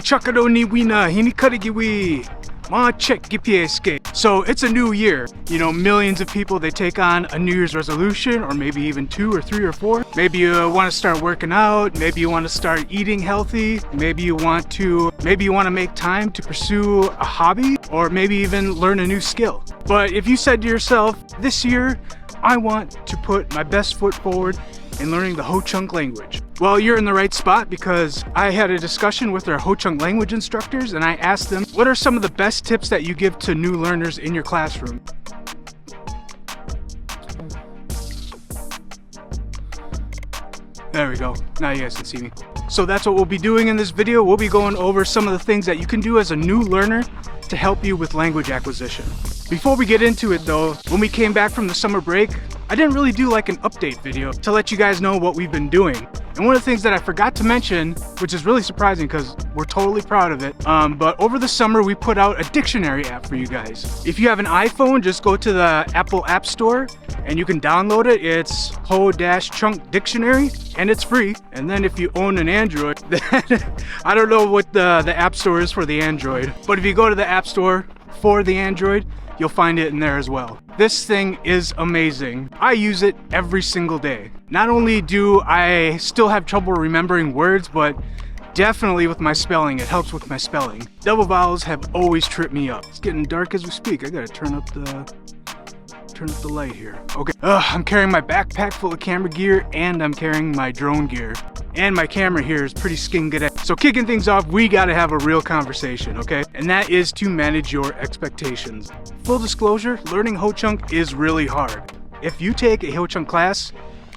chakado ni wina, hinikarigiwi. Ma check gipieske. So it's a new year. You know, millions of people, they take on a New Year's resolution, or maybe even 2 or 3 or 4. Maybe you want to start working out. Maybe you want to start eating healthy. Maybe you want to make time to pursue a hobby, or maybe even learn a new skill. But if you said to yourself, this year, I want to put my best foot forward in learning the Ho-Chunk language. Well, you're in the right spot, because I had a discussion with our Ho-Chunk language instructors, and I asked them, what are some of the best tips that you give to new learners in your classroom? There we go. Now you guys can see me. So that's what we'll be doing in this video. We'll be going over some of the things that you can do as a new learner to help you with language acquisition. Before we get into it though, when we came back from the summer break, I didn't really do like an update video to let you guys know what we've been doing. And one of the things that I forgot to mention, which is really surprising because we're totally proud of it, but over the summer we put out a dictionary app for you guys. If you have an iPhone, just go to the Apple App Store and you can download it. It's Ho-Chunk Dictionary and it's free. And then if you own an Android, then I don't know what the App Store is for the Android, but if you go to the App Store for the Android, you'll find it in there as well. This thing is amazing. I use it every single day. Not only do I still have trouble remembering words, but definitely with my spelling, it helps with my spelling. Double vowels have always tripped me up. It's getting dark as we speak. I gotta turn up the light here. Okay. I'm carrying my backpack full of camera gear, and I'm carrying my drone gear. And my camera here is pretty skin good. So kicking things off, we gotta have a real conversation, okay? And that is to manage your expectations. Full disclosure, learning Ho-Chunk is really hard. If you take a Ho-Chunk class,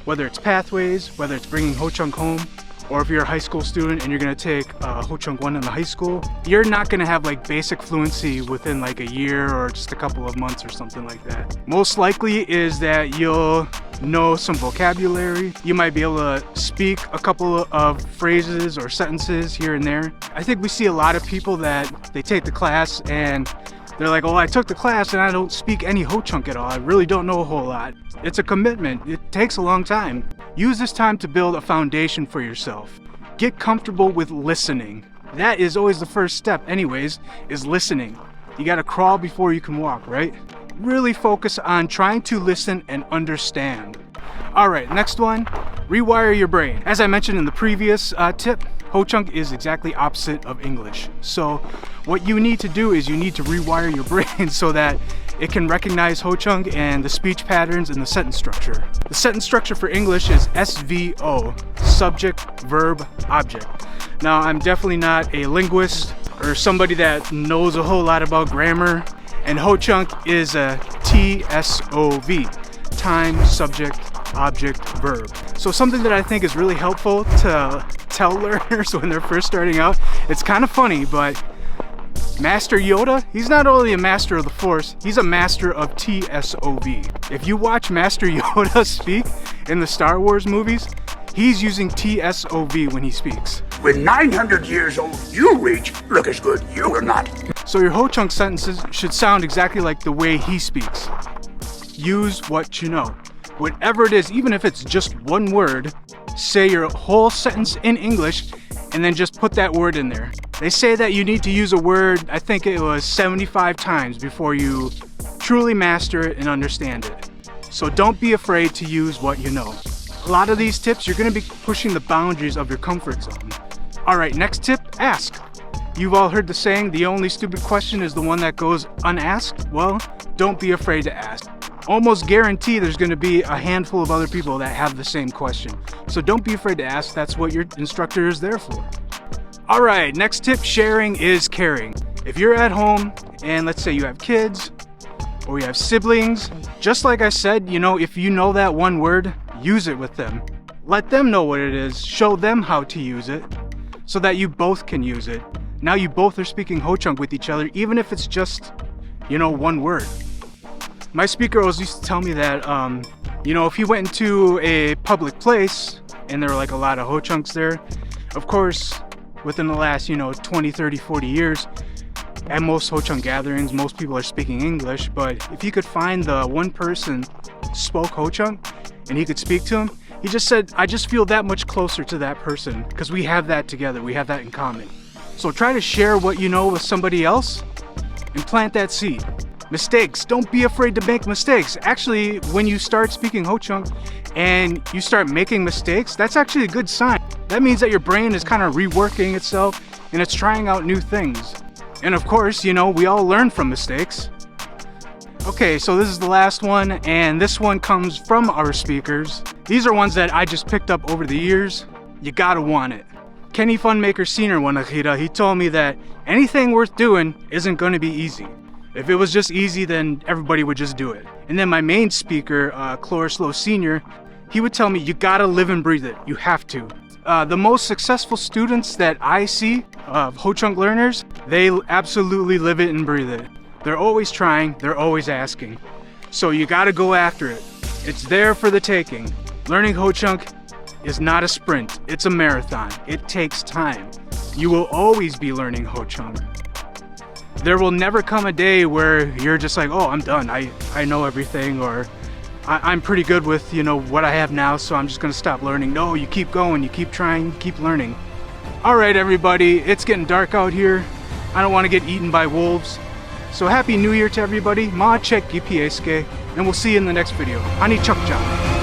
whether it's Pathways, whether it's bringing Ho-Chunk home, or if you're a high school student and you're gonna take Ho-Chunk 1 in the high school, you're not gonna have like basic fluency within like a year or just a couple of months or something like that. Most likely is that you'll know some vocabulary. You might be able to speak a couple of phrases or sentences here and there. I think we see a lot of people that they take the class and they're like, oh, I took the class and I don't speak any Ho-Chunk at all. I really don't know a whole lot. It's a commitment. It takes a long time. Use this time to build a foundation for yourself. Get comfortable with listening. That is always the first step anyways, is listening. You gotta crawl before you can walk, right? Really focus on trying to listen and understand. All right, next one, rewire your brain. As I mentioned in the previous tip, Ho-Chunk is exactly opposite of English. So what you need to do is you need to rewire your brain so that it can recognize Ho-Chunk and the speech patterns and the sentence structure. The sentence structure for English is SVO, subject, verb, object. Now, I'm definitely not a linguist or somebody that knows a whole lot about grammar, and Ho-Chunk is a TSOV, time, subject, object, verb. So something that I think is really helpful to tell learners when they're first starting out, it's kind of funny, but Master Yoda, he's not only a master of the Force, he's a master of TSOV. If you watch Master Yoda speak in the Star Wars movies, he's using TSOV when he speaks. When 900 years old you reach, look as good you will not. So your Ho-Chunk sentences should sound exactly like the way he speaks. Use what you know. Whatever it is, even if it's just one word, say your whole sentence in English and then just put that word in there. They say that you need to use a word, I think it was 75 times before you truly master it and understand it. So don't be afraid to use what you know. A lot of these tips, you're gonna be pushing the boundaries of your comfort zone. All right, next tip, ask. You've all heard the saying, the only stupid question is the one that goes unasked. Well, don't be afraid to ask. Almost guarantee there's gonna be a handful of other people that have the same question. So don't be afraid to ask, that's what your instructor is there for. All right, next tip, sharing is caring. If you're at home and let's say you have kids or you have siblings, just like I said, you know, if you know that one word, use it with them. Let them know what it is, show them how to use it so that you both can use it. Now you both are speaking Ho-Chunk with each other, even if it's just, you know, one word. My speaker always used to tell me that, you know, if he went into a public place and there were like a lot of Ho-Chunks there, of course, within the last, you know, 20, 30, 40 years, at most Ho-Chunk gatherings, most people are speaking English, but if he could find the one person spoke Ho-Chunk and he could speak to him, he just said, I just feel that much closer to that person because we have that together, we have that in common. So try to share what you know with somebody else and plant that seed. Mistakes, don't be afraid to make mistakes. Actually, when you start speaking Ho-Chunk and you start making mistakes, that's actually a good sign. That means that your brain is kind of reworking itself and it's trying out new things. And of course, you know, we all learn from mistakes. Okay, so this is the last one, and this one comes from our speakers. These are ones that I just picked up over the years. You gotta want it. Kenny Funmaker Senior Wanakira, he told me that anything worth doing isn't gonna be easy. If it was just easy, then everybody would just do it. And then my main speaker, Clorislow Senior, he would tell me you gotta live and breathe it. You have to. The most successful students that I see of Ho-Chunk learners, they absolutely live it and breathe it. They're always trying, they're always asking. So you gotta go after it. It's there for the taking. Learning Ho-Chunk is not a sprint, it's a marathon. It takes time. You will always be learning Ho-Chunk. There will never come a day where you're just like, oh, I'm done, I know everything, or I'm pretty good with, you know, what I have now, so I'm just gonna stop learning. No, you keep going, you keep trying, you keep learning. All right, everybody, it's getting dark out here. I don't wanna get eaten by wolves. So happy New Year to everybody. Ma check and we'll see you in the next video. Ani chakcha.